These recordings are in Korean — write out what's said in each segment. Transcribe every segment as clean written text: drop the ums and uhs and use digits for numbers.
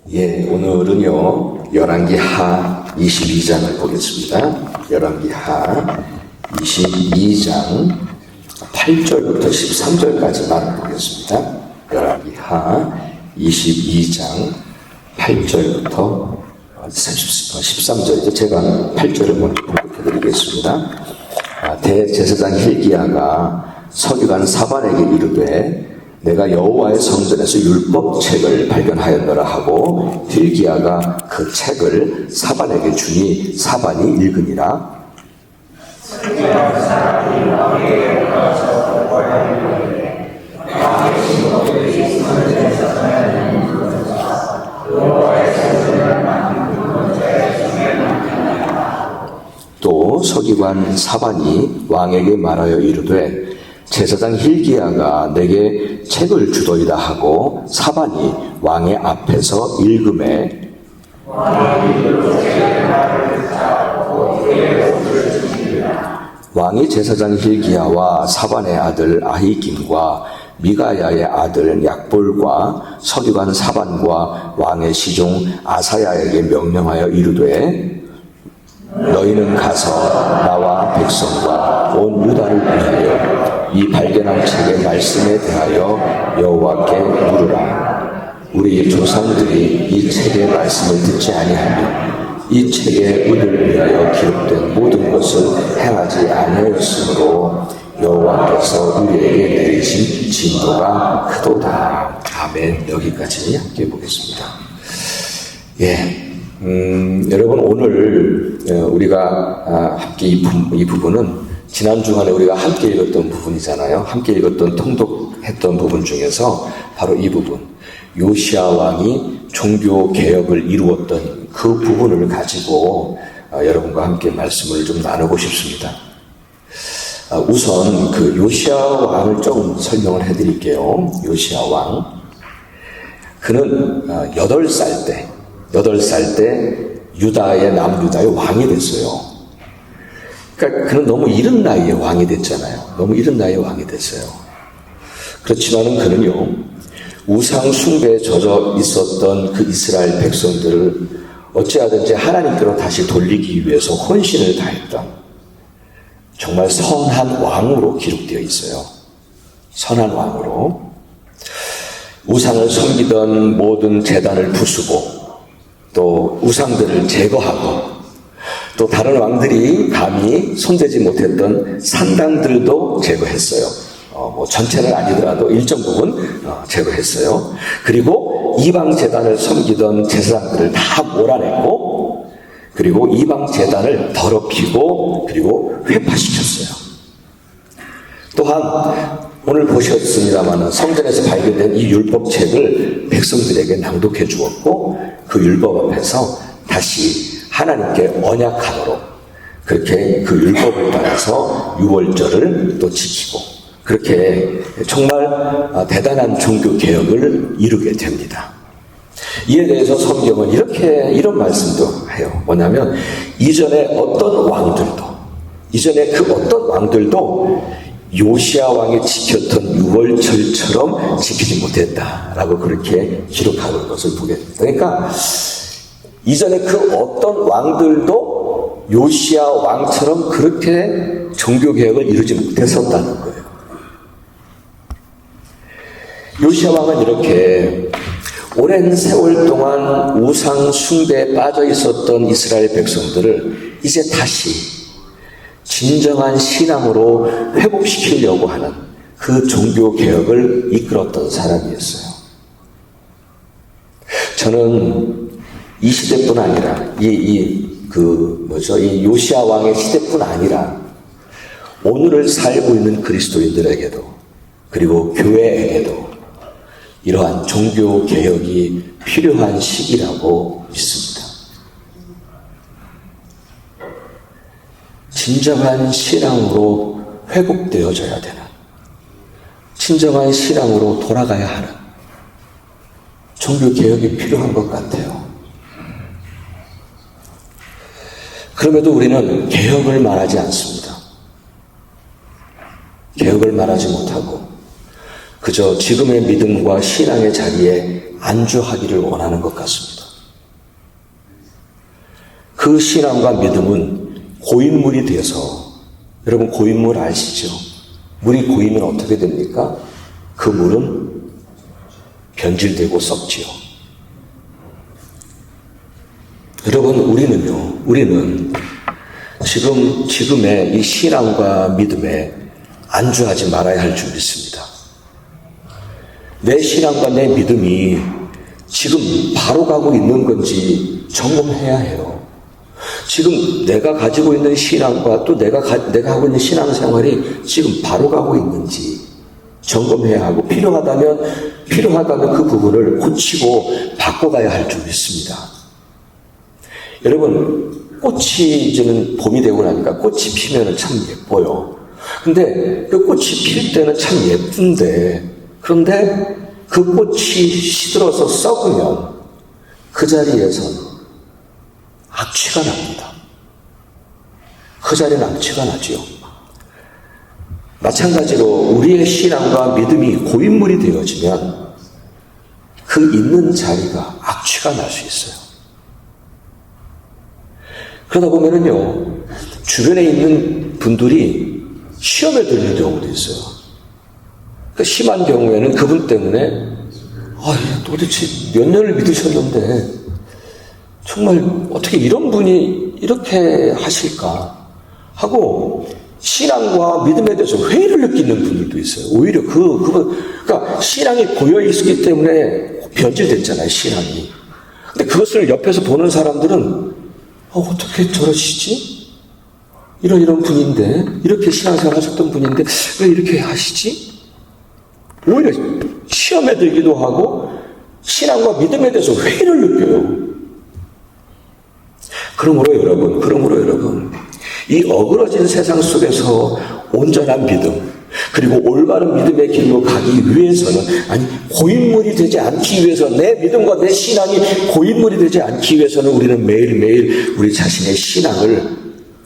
예, 오늘은요, 열왕기 하 22장을 보겠습니다. 열왕기 하 22장 8절부터 13절까지만 보겠습니다. 열왕기 하 22장 8절부터 13절이죠. 제가 8절을 먼저 공급해드리겠습니다. 대제사장 hil기야가 서기관 사반에게 이르되 내가 여호와의 성전에서 율법책을 발견하였노라 하고 hil기야가 그 책을 사반에게 주니 사반이 읽으니라. 또 서기관 사반이 왕에게 말하여 이르되 제사장 hil기야가 내게 책을 주도이다 하고 사반이 왕의 앞에서 읽음에 왕이 제사장 hil기야와 사반의 아들 아히김과 미가야의 아들 약볼과 서기관 사반과 왕의 시종 아사야에게 명령하여 이르되 너희는 가서 나와 백성과 온 유다를 위하여 이 발견한 책의 말씀에 대하여 여호와께 물으라. 우리 조상들이 이 책의 말씀을 듣지 아니하며 이 책의 의를 위하여 기록된 모든 것을 행하지 아니하였으므로 여호와께서 우리에게 내리신 진노가 크도다. 아멘. 여기까지 함께 보겠습니다. 여러분 오늘 우리가 함께 이 부분은 지난 주간에 우리가 함께 읽었던 부분이잖아요. 함께 읽었던 통독했던 부분 중에서 바로 이 부분, 요시야 왕이 종교 개혁을 이루었던 그 부분을 가지고 여러분과 함께 말씀을 좀 나누고 싶습니다. 우선 그 요시야 왕을 좀 설명을 해드릴게요. 요시야 왕, 그는 8살 때 유다의 남유다의 왕이 됐어요. 그러니까 그는 너무 이른 나이에 왕이 됐잖아요. 너무 이른 나이에 왕이 됐어요. 그렇지만은 그는요, 우상 숭배에 젖어 있었던 그 이스라엘 백성들을 어찌하든지 하나님께로 다시 돌리기 위해서 헌신을 다했던 정말 선한 왕으로 기록되어 있어요. 선한 왕으로. 우상을 섬기던 모든 제단을 부수고 또 우상들을 제거하고 또 다른 왕들이 감히 손대지 못했던 산당들도 제거했어요. 전체는 아니더라도 일정 부분 제거했어요. 그리고 이방 제단을 섬기던 제사장들을 다 몰아냈고, 그리고 이방 제단을 더럽히고 그리고 회파시켰어요. 또한 오늘 보셨습니다만 성전에서 발견된 이 율법책을 백성들에게 낭독해 주었고, 그 율법 앞에서 다시 하나님께 언약함으로 그렇게 그 율법을 따라서 유월절을 또 지키고, 그렇게 정말 대단한 종교 개혁을 이루게 됩니다. 이에 대해서 성경은 이런 말씀도 해요. 뭐냐면 이전에 그 어떤 왕들도 요시야 왕이 지켰던 유월절처럼 지키지 못했다라고 그렇게 기록하는 것을 보게 됩니다. 그러니까 이전에 그 어떤 왕들도 요시야 왕처럼 그렇게 종교개혁을 이루지 못했었다는 거예요. 요시야 왕은 이렇게 오랜 세월 동안 우상 숭배에 빠져 있었던 이스라엘 백성들을 이제 다시 진정한 신앙으로 회복시키려고 하는 그 종교개혁을 이끌었던 사람이었어요. 저는 이 시대뿐 아니라 이 요시야 왕의 시대뿐 아니라 오늘을 살고 있는 그리스도인들에게도 그리고 교회에게도 이러한 종교 개혁이 필요한 시기라고 믿습니다. 진정한 신앙으로 회복되어져야 되는, 진정한 신앙으로 돌아가야 하는 종교 개혁이 필요한 것 같아요. 그럼에도 우리는 개혁을 말하지 않습니다. 개혁을 말하지 못하고 그저 지금의 믿음과 신앙의 자리에 안주하기를 원하는 것 같습니다. 그 신앙과 믿음은 고인물이 되어서, 여러분 고인물 아시죠? 물이 고이면 어떻게 됩니까? 그 물은 변질되고 썩지요. 여러분 우리는 지금의 이 신앙과 믿음에 안주하지 말아야 할 줄 믿습니다. 내 신앙과 내 믿음이 지금 바로 가고 있는 건지 점검해야 해요. 지금 내가 가지고 있는 신앙과 또 내가 하고 있는 신앙생활이 지금 바로 가고 있는지 점검해야 하고, 필요하다면 그 부분을 고치고 바꿔가야 할 줄 믿습니다. 여러분, 꽃이 저는 봄이 되고 나니까 꽃이 피면은 참 예뻐요. 근데 그 꽃이 필 때는 참 예쁜데, 그런데 그 꽃이 시들어서 썩으면 그 자리에서 악취가 납니다. 그 자리는 악취가 나지요. 마찬가지로 우리의 신앙과 믿음이 고인물이 되어지면 그 있는 자리가 악취가 날 수 있어요. 그러다 보면은요, 주변에 있는 분들이 시험에 들는 경우도 있어요. 그 심한 경우에는 그분 때문에 도대체 몇 년을 믿으셨는데 정말 어떻게 이런 분이 이렇게 하실까 하고 신앙과 믿음에 대해서 회의를 느끼는 분들도 있어요. 오히려 그러니까 신앙이 고여 있기 때문에 변질됐잖아요, 신앙이. 근데 그것을 옆에서 보는 사람들은 어떻게 저러시지? 이런 분인데, 이렇게 신앙생활 하셨던 분인데 왜 이렇게 하시지? 오히려 시험에 들기도 하고 신앙과 믿음에 대해서 회의를 느껴요. 그러므로 여러분, 이 어그러진 세상 속에서 온전한 믿음, 그리고 올바른 믿음의 길로 가기 위해서는, 고인물이 되지 않기 위해서, 내 믿음과 내 신앙이 고인물이 되지 않기 위해서는 우리는 매일매일 우리 자신의 신앙을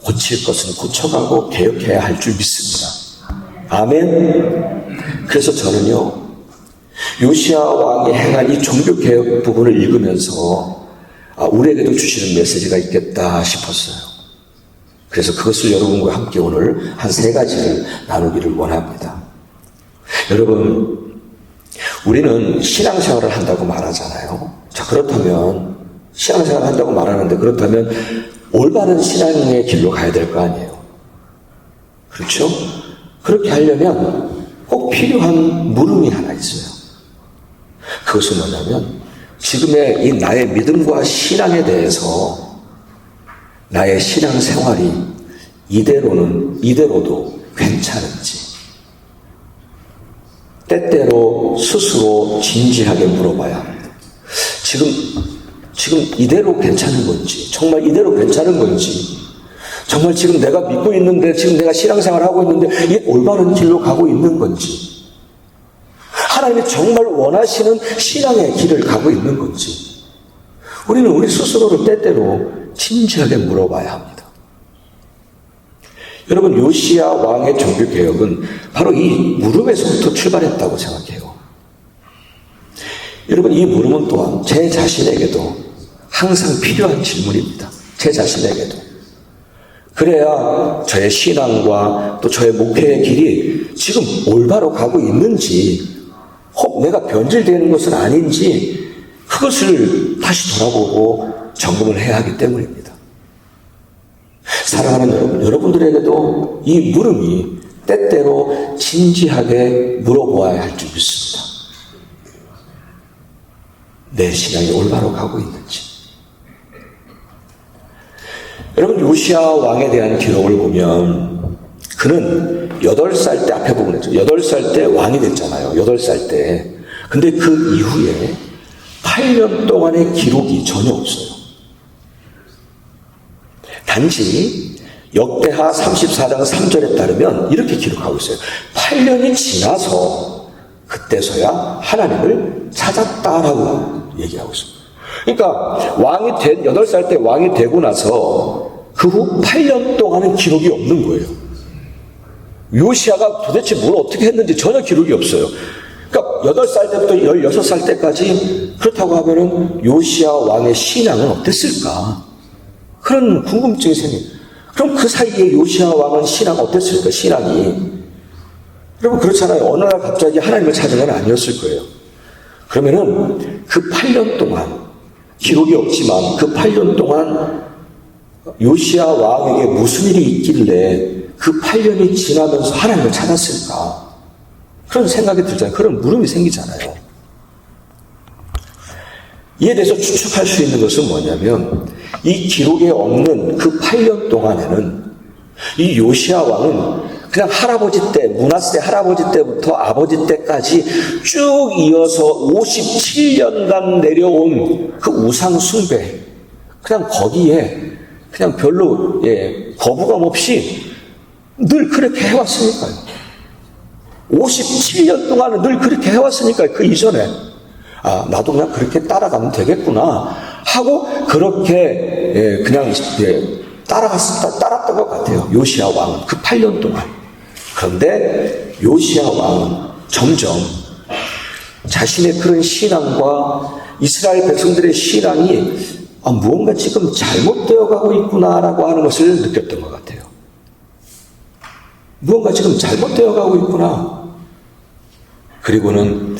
고칠 것은 고쳐가고 개혁해야 할 줄 믿습니다. 아멘. 그래서 저는요, 요시야 왕이 행한 이 종교개혁 부분을 읽으면서 우리에게도 주시는 메시지가 있겠다 싶었어요. 그래서 그것을 여러분과 함께 오늘 한 3가지를 나누기를 원합니다. 여러분, 우리는 신앙생활을 한다고 말하잖아요. 자, 그렇다면 신앙생활을 한다고 말하는데, 그렇다면 올바른 신앙의 길로 가야 될 거 아니에요. 그렇죠? 그렇게 하려면 꼭 필요한 물음이 하나 있어요. 그것은 뭐냐면, 지금의 이 나의 믿음과 신앙에 대해서 나의 신앙생활이 이대로도 괜찮은지, 때때로 스스로 진지하게 물어봐야 합니다. 지금 이대로 괜찮은 건지, 정말 이대로 괜찮은 건지, 정말 지금 내가 믿고 있는데, 지금 내가 신앙생활을 하고 있는데 이게 올바른 길로 가고 있는 건지, 하나님이 정말 원하시는 신앙의 길을 가고 있는 건지, 우리는 우리 스스로를 때때로 진지하게 물어봐야 합니다. 여러분, 요시야 왕의 종교개혁은 바로 이 물음에서부터 출발했다고 생각해요. 여러분, 이 물음은 또한 제 자신에게도 항상 필요한 질문입니다. 제 자신에게도. 그래야 저의 신앙과 또 저의 목표의 길이 지금 올바로 가고 있는지, 혹 내가 변질되는 것은 아닌지, 그것을 다시 돌아보고 점검을 해야 하기 때문입니다. 사랑하는 여러분들에게도 이 물음이 때때로 진지하게 물어보아야 할 줄 믿습니다. 내 신앙이 올바로 가고 있는지. 여러분, 요시야 왕에 대한 기록을 보면 그는 8살 때, 앞에 보면 8살 때 왕이 됐잖아요. 8살 때. 근데 그 이후에 8년 동안의 기록이 전혀 없어요. 단지 역대하 34장 3절에 따르면 이렇게 기록하고 있어요. 8년이 지나서 그때서야 하나님을 찾았다라고 얘기하고 있습니다. 그러니까 8살 때 왕이 되고 나서 그 후 8년 동안은 기록이 없는 거예요. 요시야가 도대체 뭘 어떻게 했는지 전혀 기록이 없어요. 그러니까 8살 때부터 16살 때까지 그렇다고 하면은 요시야 왕의 신앙은 어땠을까? 그런 궁금증이 생겨요. 그럼 그 사이에 요시야 왕은 신앙 어땠을까? 신앙이. 여러분 그렇잖아요. 어느 날 갑자기 하나님을 찾은 건 아니었을 거예요. 그러면은 그 8년 동안 기록이 없지만 그 8년 동안 요시야 왕에게 무슨 일이 있길래 그 8년이 지나면서 하나님을 찾았을까? 그런 생각이 들잖아요. 그런 물음이 생기잖아요. 이에 대해서 추측할 수 있는 것은 뭐냐면 이 기록에 없는 그 8년 동안에는 이 요시야 왕은 그냥 할아버지 때, 므낫세 할아버지 때부터 아버지 때까지 쭉 이어서 57년간 내려온 그 우상 숭배, 그냥 거기에 그냥 별로 거부감 없이 늘 그렇게 해왔으니까요. 57년 동안은 늘 그렇게 해왔으니까요. 그 이전에 나도 그냥 그렇게 따라가면 되겠구나 하고 그렇게 그냥 따랐던 것 같아요. 요시야 왕은 그 8년 동안. 그런데 요시야 왕은 점점 자신의 그런 신앙과 이스라엘 백성들의 신앙이 무언가 지금 잘못되어 가고 있구나라고 하는 것을 느꼈던 것 같아요. 무언가 지금 잘못되어 가고 있구나. 그리고는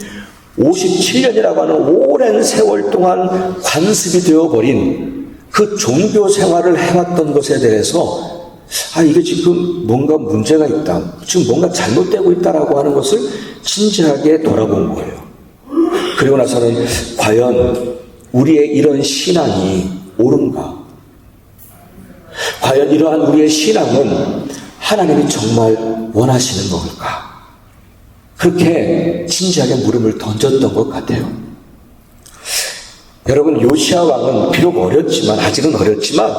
57년이라고 하는 오랜 세월 동안 관습이 되어버린 그 종교 생활을 해왔던 것에 대해서 이게 지금 뭔가 문제가 있다. 지금 뭔가 잘못되고 있다라고 하는 것을 진지하게 돌아본 거예요. 그리고 나서는 과연 우리의 이런 신앙이 옳은가? 과연 이러한 우리의 신앙은 하나님이 정말 원하시는 걸까? 그렇게 진지하게 물음을 던졌던 것 같아요. 여러분, 요시야 왕은 비록 아직은 어렸지만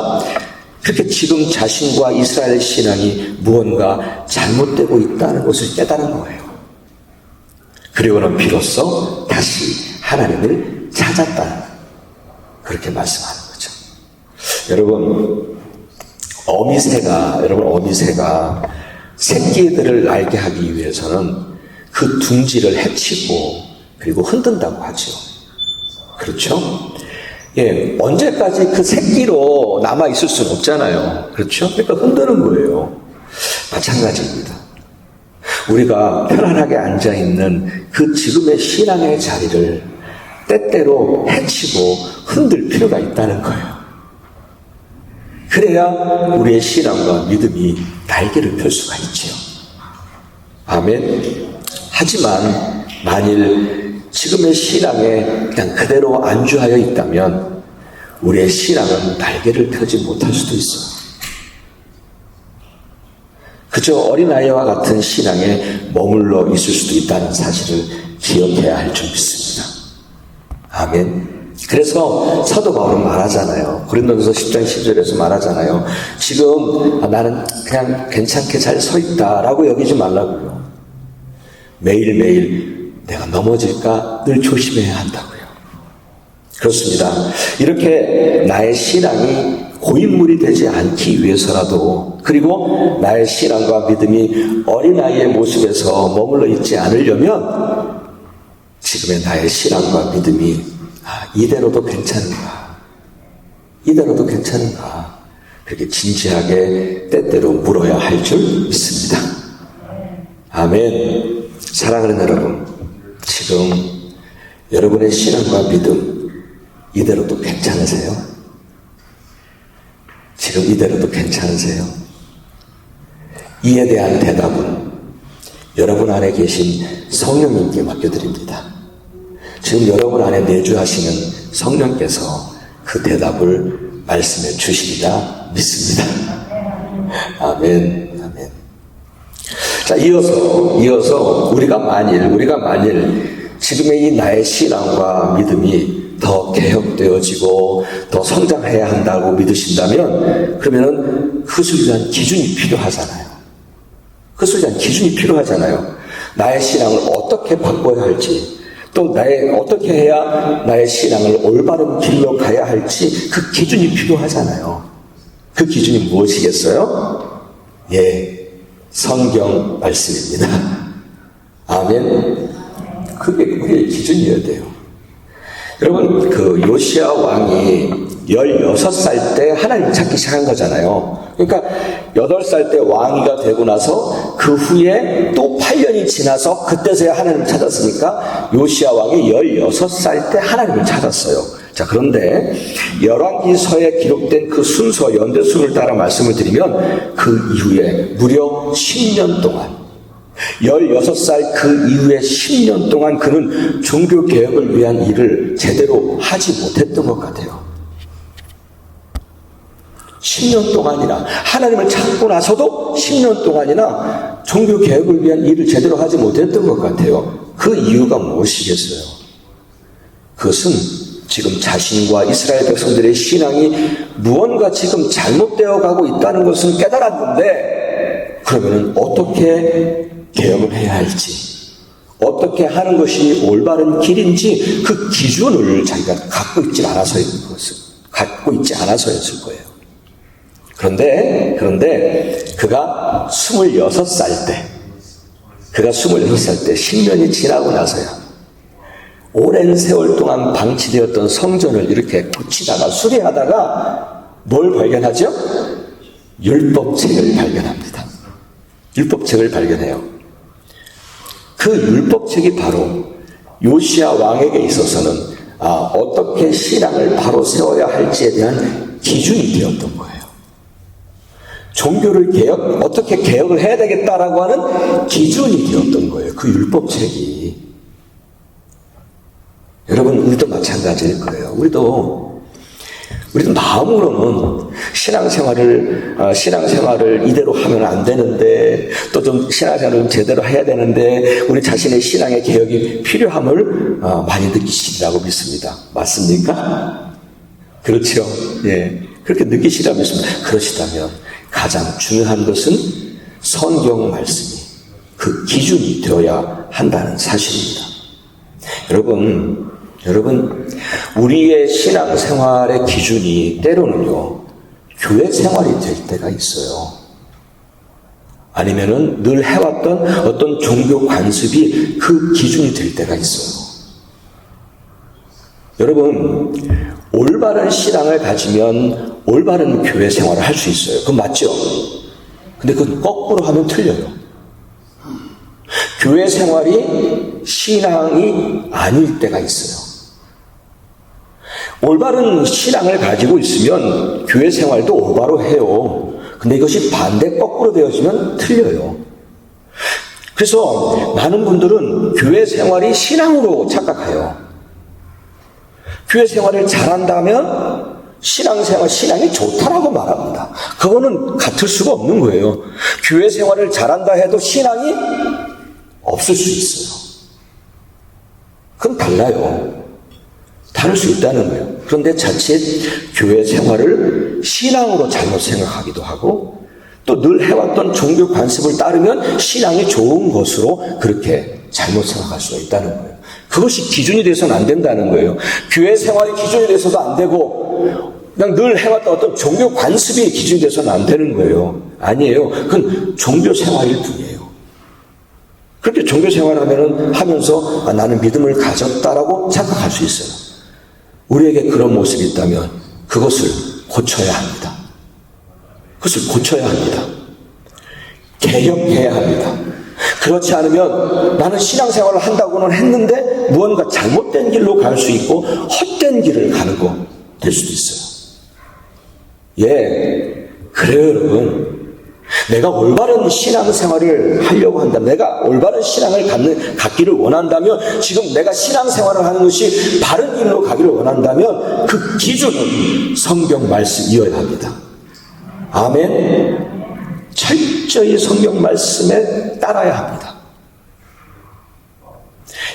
그렇게 지금 자신과 이스라엘 신앙이 무언가 잘못되고 있다는 것을 깨달은 거예요. 그리고는 비로소 다시 하나님을 찾았다. 그렇게 말씀하는 거죠. 여러분, 어미새가 새끼들을 날게 하기 위해서는 그 둥지를 해치고 그리고 흔든다고 하죠. 그렇죠? 언제까지 그 새끼로 남아있을 수는 없잖아요. 그렇죠? 그러니까 흔드는 거예요. 마찬가지입니다. 우리가 편안하게 앉아있는 그 지금의 신앙의 자리를 때때로 해치고 흔들 필요가 있다는 거예요. 그래야 우리의 신앙과 믿음이 날개를 펼 수가 있지요. 아멘. 하지만 만일 지금의 신앙에 그냥 그대로 안주하여 있다면 우리의 신앙은 날개를 펴지 못할 수도 있어요. 그저 어린아이와 같은 신앙에 머물러 있을 수도 있다는 사실을 기억해야 할 줄 믿습니다. 아멘. 그래서 사도 바울은 말하잖아요. 고린도전서 10장 10절에서 말하잖아요. 지금 나는 그냥 괜찮게 잘 서 있다라고 여기지 말라고요. 매일매일 내가 넘어질까 늘 조심해야 한다고요. 그렇습니다. 이렇게 나의 신앙이 고인물이 되지 않기 위해서라도, 그리고 나의 신앙과 믿음이 어린아이의 모습에서 머물러 있지 않으려면 지금의 나의 신앙과 믿음이 이대로도 괜찮은가? 이대로도 괜찮은가? 그렇게 진지하게 때때로 물어야 할 줄 믿습니다. 아멘. 사랑하는 여러분, 지금 여러분의 신앙과 믿음 이대로도 괜찮으세요? 지금 이대로도 괜찮으세요? 이에 대한 대답은 여러분 안에 계신 성령님께 맡겨드립니다. 지금 여러분 안에 내주하시는 성령께서 그 대답을 말씀해 주시리라 믿습니다. 아멘. 아멘. 자, 이어서 우리가 만일 지금의 이 나의 신앙과 믿음이 더 개혁되어지고 더 성장해야 한다고 믿으신다면, 그러면은 그것을 위한 기준이 필요하잖아요. 그것을 위한 기준이 필요하잖아요. 나의 신앙을 어떻게 바꿔야 할지, 또 어떻게 해야 나의 신앙을 올바른 길로 가야 할지 그 기준이 필요하잖아요. 그 기준이 무엇이겠어요? 성경 말씀입니다. 아멘. 그게 우리의 기준이어야 돼요. 여러분, 그 요시야 왕이 16살 때 하나님을 찾기 시작한 거잖아요. 그러니까 8살 때 왕이가 되고 나서 그 후에 또 8년이 지나서 그때서야 하나님을 찾았으니까 요시야 왕이 16살 때 하나님을 찾았어요. 자, 그런데 열왕기서에 기록된 그 순서, 연대순을 따라 말씀을 드리면 그 이후에 무려 10년 동안 16살 그 이후에 10년 동안 그는 종교개혁을 위한 일을 제대로 하지 못했던 것 같아요. 10년 동안이나 하나님을 찾고 나서도 10년 동안이나 종교개혁을 위한 일을 제대로 하지 못했던 것 같아요. 그 이유가 무엇이겠어요? 그것은 지금 자신과 이스라엘 백성들의 신앙이 무언가 지금 잘못되어 가고 있다는 것을 깨달았는데, 그러면 어떻게 개혁을 해야 할지, 어떻게 하는 것이 올바른 길인지 그 기준을 자기가 갖고 있지 않아서였을 거예요. 그런데 그가 26살 때 10년이 지나고 나서야 오랜 세월 동안 방치되었던 성전을 이렇게 고치다가 수리하다가 뭘 발견하죠? 율법책을 발견합니다. 율법책을 발견해요. 그 율법책이 바로 요시야 왕에게 있어서는 어떻게 신앙을 바로 세워야 할지에 대한 기준이 되었던 거예요. 종교를 어떻게 개혁을 해야 되겠다라고 하는 기준이 되었던 거예요. 그 율법책이. 여러분, 우리도 마찬가지일 거예요. 우리도 마음으로는 신앙생활을 이대로 하면 안 되는데, 또 좀 신앙생활을 좀 제대로 해야 되는데, 우리 자신의 신앙의 개혁이 필요함을 많이 느끼시리라고 믿습니다. 맞습니까? 그렇죠. 예. 그렇게 느끼시라고 믿습니다. 그러시다면 가장 중요한 것은 성경 말씀이 그 기준이 되어야 한다는 사실입니다. 여러분, 우리의 신앙생활의 기준이 때로는요, 교회 생활이 될 때가 있어요. 아니면은 늘 해왔던 어떤 종교 관습이 그 기준이 될 때가 있어요. 여러분, 올바른 신앙을 가지면 올바른 교회 생활을 할 수 있어요. 그건 맞죠? 근데 그건 거꾸로 하면 틀려요. 교회 생활이 신앙이 아닐 때가 있어요. 올바른 신앙을 가지고 있으면 교회 생활도 올바로 해요. 근데 이것이 반대 거꾸로 되어지면 틀려요. 그래서 많은 분들은 교회 생활이 신앙으로 착각해요. 교회 생활을 잘한다면 신앙이 좋다라고 말합니다. 그거는 같을 수가 없는 거예요. 교회 생활을 잘한다 해도 신앙이 없을 수 있어요. 그건 달라요. 다를 수 있다는 거예요. 그런데 자칫 교회 생활을 신앙으로 잘못 생각하기도 하고, 또 늘 해왔던 종교 관습을 따르면 신앙이 좋은 것으로 그렇게 잘못 생각할 수가 있다는 거예요. 그것이 기준이 돼서는 안 된다는 거예요. 교회 생활이 기준이 돼서도 안 되고, 그냥 늘 해왔던 어떤 종교 관습이 기준이 돼서는 안 되는 거예요. 아니에요. 그건 종교 생활일 뿐이에요. 그렇게 종교 생활을 하면서 나는 믿음을 가졌다라고 생각할 수 있어요. 우리에게 그런 모습이 있다면 그것을 고쳐야 합니다. 그것을 고쳐야 합니다. 개혁해야 합니다. 그렇지 않으면 나는 신앙생활을 한다고는 했는데 무언가 잘못된 길로 갈 수 있고 헛된 길을 가는 거 될 수도 있어요. 예, 그래요 여러분. 내가 올바른 신앙생활을 하려고 한다면, 내가 올바른 신앙을 갖기를 원한다면, 지금 내가 신앙생활을 하는 것이 바른 길로 가기를 원한다면 그 기준은 성경 말씀이어야 합니다. 아멘. 철저히 성경 말씀에 따라야 합니다.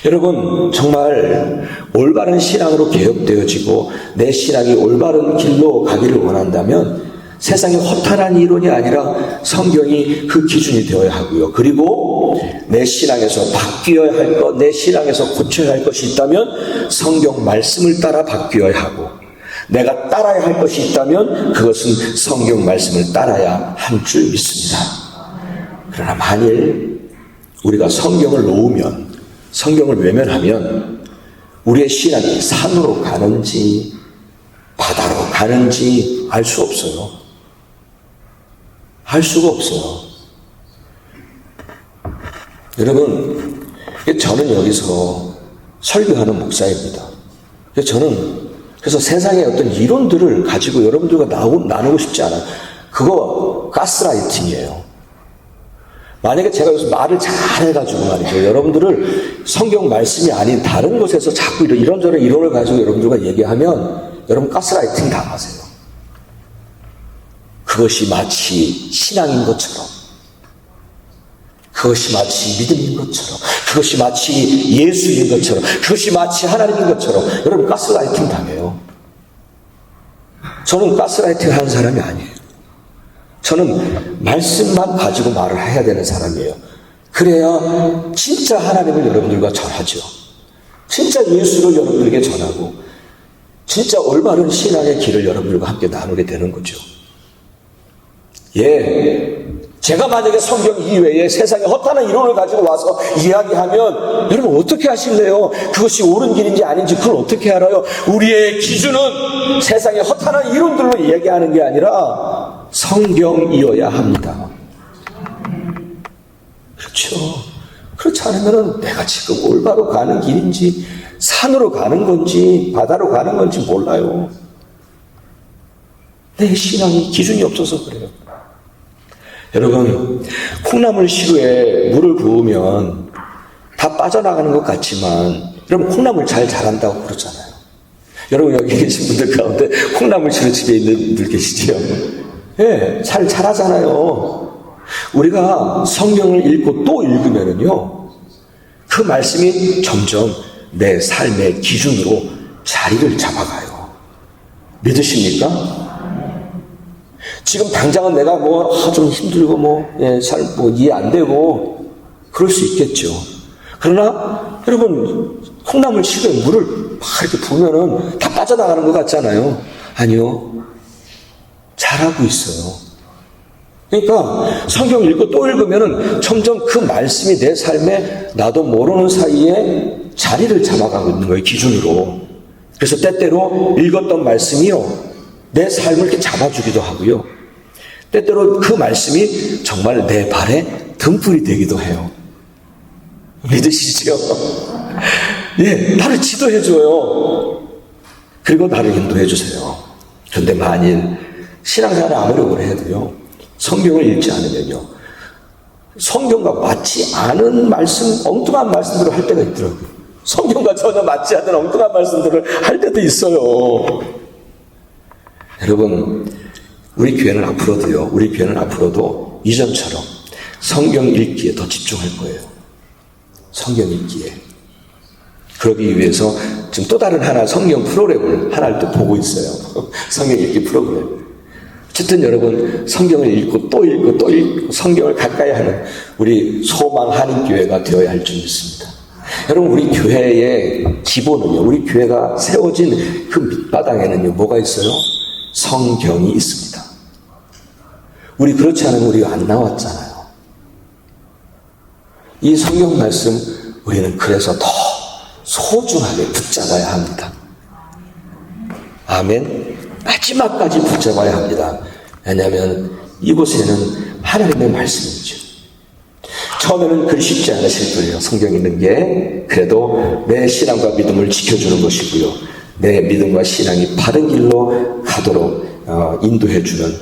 여러분, 정말 올바른 신앙으로 개혁되어지고 내 신앙이 올바른 길로 가기를 원한다면 세상의 허탄한 이론이 아니라 성경이 그 기준이 되어야 하고요. 그리고 내 신앙에서 바뀌어야 할 것, 내 신앙에서 고쳐야 할 것이 있다면 성경 말씀을 따라 바뀌어야 하고, 내가 따라야 할 것이 있다면 그것은 성경 말씀을 따라야 할 줄 믿습니다. 그러나 만일 우리가 성경을 놓으면 성경을 외면하면 우리의 신앙이 산으로 가는지 바다로 가는지 알 수 없어요. 알 수가 없어요. 여러분, 저는 여기서 설교하는 목사입니다. 저는 그래서 세상의 어떤 이론들을 가지고 여러분들과 나누고 싶지 않아요. 그거 가스라이팅이에요. 만약에 제가 여기서 말을 잘해가지고 말이죠. 여러분들을 성경 말씀이 아닌 다른 곳에서 자꾸 이런저런 이론을 가지고 여러분들과 얘기하면 여러분 가스라이팅 당하세요. 그것이 마치 신앙인 것처럼, 그것이 마치 믿음인 것처럼, 그것이 마치 예수인 것처럼, 그것이 마치 하나님인 것처럼 여러분 가스라이팅 당해요. 저는 가스라이팅 하는 사람이 아니에요. 저는 말씀만 가지고 말을 해야 되는 사람이에요. 그래야 진짜 하나님을 여러분들과 전하죠. 진짜 예수를 여러분들에게 전하고 진짜 올바른 신앙의 길을 여러분들과 함께 나누게 되는 거죠. 예, 제가 만약에 성경 이외에 세상에 허탄한 이론을 가지고 와서 이야기하면 여러분 어떻게 하실래요? 그것이 옳은 길인지 아닌지 그걸 어떻게 알아요? 우리의 기준은 세상에 허탄한 이론들로 이야기하는 게 아니라 성경이어야 합니다. 그렇죠. 그렇지 않으면 내가 지금 올바로 가는 길인지 산으로 가는 건지 바다로 가는 건지 몰라요. 내 신앙이 기준이 없어서 그래요. 여러분, 콩나물 시루에 물을 부으면 다 빠져나가는 것 같지만 여러분 콩나물 잘 자란다고 그러잖아요. 여러분 여기 계신 분들 가운데 콩나물 시루 집에 있는 분들 계시죠? 예, 잘 자라잖아요. 우리가 성경을 읽고 또 읽으면은요, 그 말씀이 점점 내 삶의 기준으로 자리를 잡아가요. 믿으십니까? 지금 당장은 내가 좀 힘들고 잘 이해 안 되고 그럴 수 있겠죠. 그러나 여러분 콩나물 시루에 물을 막 이렇게 부으면은 다 빠져나가는 것 같잖아요. 아니요. 잘하고 있어요. 그러니까 성경 읽고 또 읽으면은 점점 그 말씀이 내 삶에 나도 모르는 사이에 자리를 잡아가고 있는 거예요. 기준으로. 그래서 때때로 읽었던 말씀이요, 내 삶을 이렇게 잡아주기도 하고요. 때때로 그 말씀이 정말 내 발에 등불이 되기도 해요. 믿으시죠? 예, 나를 지도해줘요. 그리고 나를 인도해주세요. 그런데 만일 신앙생활을 아무리 오래 해도요, 성경을 읽지 않으면요, 성경과 맞지 않은 말씀, 엉뚱한 말씀들을 할 때가 있더라고요. 성경과 전혀 맞지 않는 엉뚱한 말씀들을 할 때도 있어요. 여러분, 우리 교회는 앞으로도 이전처럼 성경 읽기에 더 집중할 거예요. 성경 읽기에. 그러기 위해서 지금 또 다른 하나 성경 프로그램을 하나를 또 보고 있어요. 성경 읽기 프로그램. 어쨌든 여러분, 성경을 읽고 또 읽고 성경을 가까이 하는 우리 소망 한인교회가 되어야 할 줄 믿습니다. 여러분, 우리 교회의 기본은요, 우리 교회가 세워진 그 밑바닥에는요, 뭐가 있어요? 성경이 있습니다. 우리 그렇지 않으면 우리가 안 나왔잖아요. 이 성경 말씀 우리는 그래서 더 소중하게 붙잡아야 합니다. 아멘. 마지막까지 붙잡아야 합니다. 왜냐하면 이곳에는 하나님의 말씀이죠. 처음에는 그리 쉽지 않으실 거예요. 성경 읽는 게. 그래도 내 신앙과 믿음을 지켜주는 것이고요, 내 믿음과 신앙이 바른 길로 가도록 인도해 주는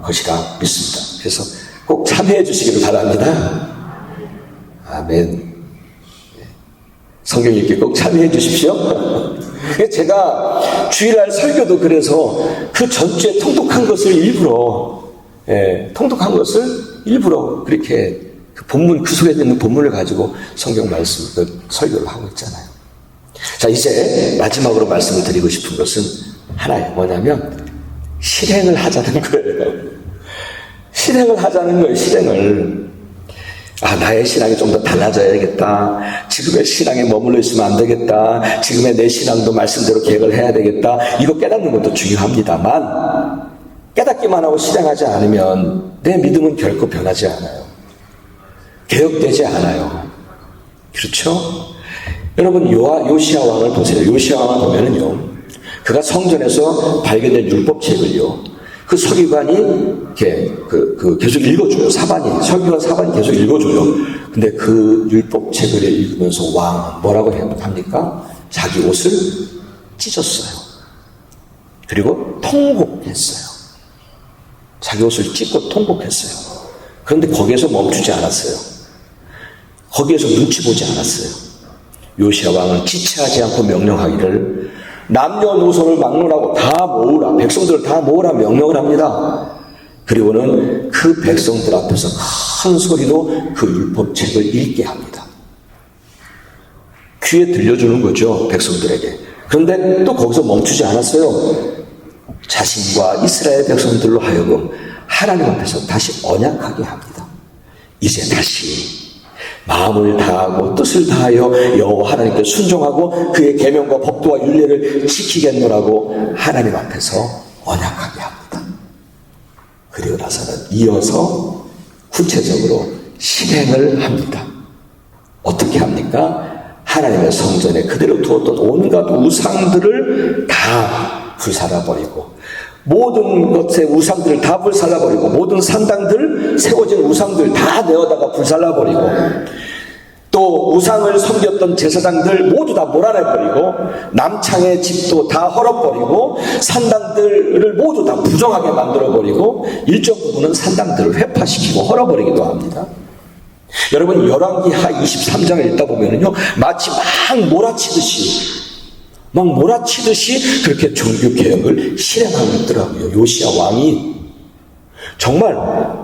것이라 믿습니다. 그래서 꼭 참여해 주시기를 바랍니다. 아멘. 성경 읽기 꼭 참여해 주십시오. 제가 주일날 설교도 그래서 그 전주에 통독한 것을 일부러 그렇게 그 본문, 그 속에 있는 본문을 가지고 성경 말씀, 그 설교를 하고 있잖아요. 자, 이제 마지막으로 말씀을 드리고 싶은 것은 하나예요. 뭐냐면 실행을 하자는 거예요. 실행을 하자는 거예요. 실행을. 나의 신앙이 좀 더 달라져야겠다. 지금의 신앙에 머물러 있으면 안 되겠다. 지금의 내 신앙도 말씀대로 계획을 해야 되겠다. 이거 깨닫는 것도 중요합니다만, 깨닫기만 하고 실행하지 않으면 내 믿음은 결코 변하지 않아요. 개혁되지 않아요. 그렇죠? 여러분 요시야 왕을 보세요. 요시야 왕을 보면은요, 그가 성전에서 발견된 율법책을요, 그 서기관이 이렇게 계속 읽어줘요. 서기관 사반이 계속 읽어줘요. 근데 그 율법책을 읽으면서 왕은 뭐라고 합니까? 자기 옷을 찢었어요. 그리고 통곡했어요. 자기 옷을 찢고 통곡했어요. 그런데 거기에서 멈추지 않았어요. 거기에서 눈치 보지 않았어요. 요시야 왕은 지체하지 않고 명령하기를 남녀노소를 막론하고 다 모으라, 백성들을 다 모으라 명령을 합니다. 그리고는 그 백성들 앞에서 큰 소리로 그 율법책을 읽게 합니다. 귀에 들려주는 거죠, 백성들에게. 그런데 또 거기서 멈추지 않았어요. 자신과 이스라엘 백성들로 하여금 하나님 앞에서 다시 언약하게 합니다. 이제 다시 마음을 다하고 뜻을 다하여 여호와 하나님께 순종하고 그의 계명과 법도와 율례를 지키겠노라고 하나님 앞에서 언약하게 합니다. 그리고 나서는 이어서 구체적으로 실행을 합니다. 어떻게 합니까? 하나님의 성전에 그대로 두었던 온갖 우상들을 다 불살라버리고, 모든 것의 우상들을 다 불살라버리고, 모든 산당들, 세워진 우상들 다 내어다가 불살라버리고, 또 우상을 섬겼던 제사장들 모두 다 몰아내버리고, 남창의 집도 다 헐어버리고, 산당들을 모두 다 부정하게 만들어버리고, 일정 부분은 산당들을 회파시키고 헐어버리기도 합니다. 여러분, 열왕기하 23장을 읽다 보면은요, 마치 막 몰아치듯이 그렇게 종교개혁을 실행하고 있더라고요. 요시야 왕이 정말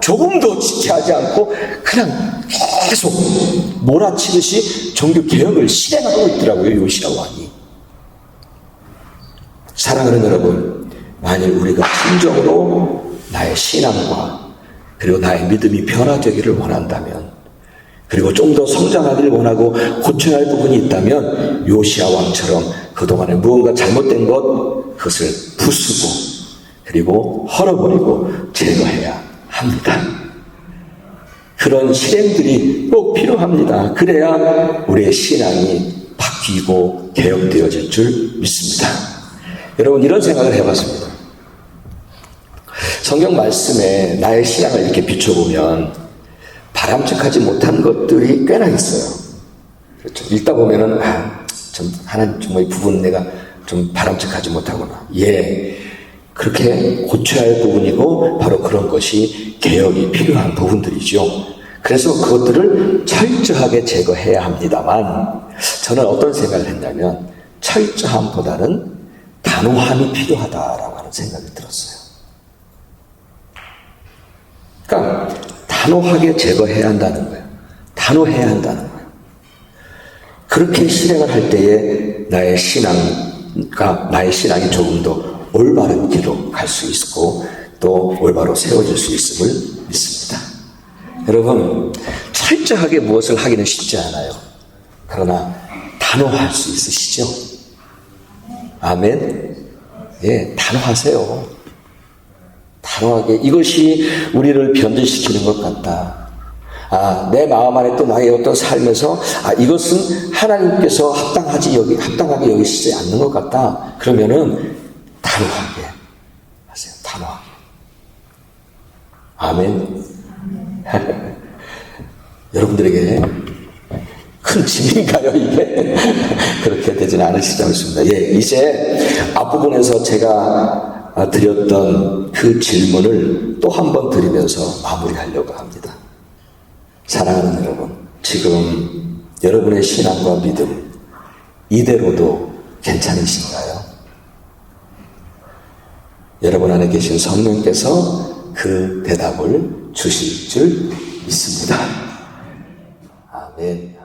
조금도 지체하지 않고 그냥 계속 몰아치듯이 종교개혁을 실행하고 있더라고요. 요시야 왕이. 사랑하는 여러분, 만일 우리가 진정으로 나의 신앙과 그리고 나의 믿음이 변화되기를 원한다면, 그리고 좀 더 성장하기를 원하고 고쳐야 할 부분이 있다면, 요시야 왕처럼 그동안에 무언가 잘못된 그것을 부수고 그리고 헐어버리고 제거해야 합니다. 그런 실행들이 꼭 필요합니다. 그래야 우리의 신앙이 바뀌고 개혁되어질 줄 믿습니다. 여러분, 이런 생각을 해봤습니다. 성경 말씀에 나의 신앙을 이렇게 비춰보면 바람직하지 못한 것들이 꽤나 있어요. 그렇죠. 읽다 보면은, 하나님 정말 이 부분 내가 좀 바람직하지 못하구나. 예. 그렇게 고쳐야 할 부분이고, 바로 그런 것이 개혁이 필요한 부분들이죠. 그래서 그것들을 철저하게 제거해야 합니다만, 저는 어떤 생각을 했냐면, 철저함보다는 단호함이 필요하다라고 하는 생각이 들었어요. 그러니까, 단호하게 제거해야 한다는 거예요. 단호해야 한다는 거예요. 그렇게 실행을 할 때에 나의 신앙이 조금 더 올바른 길로 갈 수 있고, 또 올바로 세워질 수 있음을 믿습니다. 여러분, 철저하게 무엇을 하기는 쉽지 않아요. 그러나 단호할 수 있으시죠? 아멘. 예, 단호하세요. 단호하게. 이것이 우리를 변질시키는 것 같다. 내 마음 안에 또 나의 어떤 삶에서 이것은 하나님께서 합당하게 여기시지 않는 것 같다. 그러면은 단호하게 하세요. 단호하게. 아멘. 여러분들에게 큰 짐인가요, 이게? 그렇게 되지는 않으시지 않습니다. 예, 이제 앞부분에서 제가 드렸던 그 질문을 또 한 번 드리면서 마무리하려고 합니다. 사랑하는 여러분, 지금 여러분의 신앙과 믿음 이대로도 괜찮으신가요? 여러분 안에 계신 성령께서 그 대답을 주실 줄 믿습니다. 아멘.